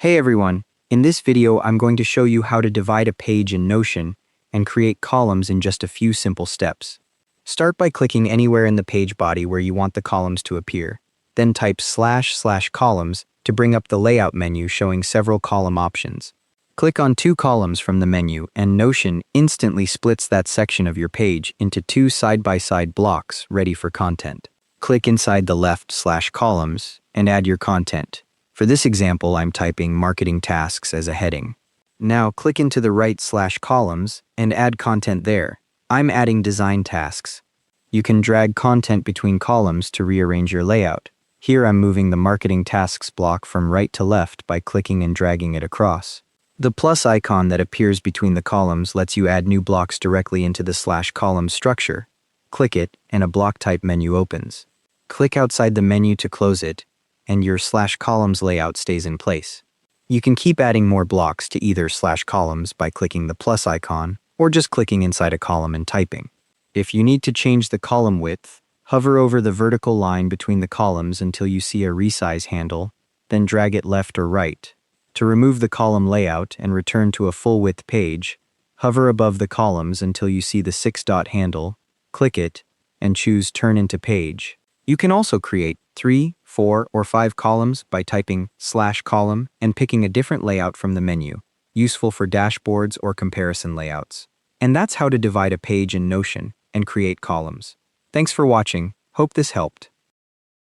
Hey everyone, in this video I'm going to show you how to divide a page in Notion and create columns in just a few simple steps. Start by clicking anywhere in the page body where you want the columns to appear. Then type //columns to bring up the layout menu showing several column options. Click on two columns from the menu and Notion instantly splits that section of your page into two side-by-side blocks ready for content. Click inside the left /columns and add your content. For this example, I'm typing marketing tasks as a heading. Now click into the right /columns and add content there. I'm adding design tasks. You can drag content between columns to rearrange your layout. Here I'm moving the marketing tasks block from right to left by clicking and dragging it across. The plus icon that appears between the columns lets you add new blocks directly into the /column structure. Click it and a block type menu opens. Click outside the menu to close it, and your /columns layout stays in place. You can keep adding more blocks to either /columns by clicking the plus icon or just clicking inside a column and typing. If you need to change the column width, hover over the vertical line between the columns until you see a resize handle, then drag it left or right. To remove the column layout and return to a full width page, hover above the columns until you see the 6-dot handle, click it, and choose Turn into Page. You can also create 3, 4, or 5 columns by typing /column and picking a different layout from the menu, useful for dashboards or comparison layouts. And that's how to divide a page in Notion and create columns. Thanks for watching. Hope this helped.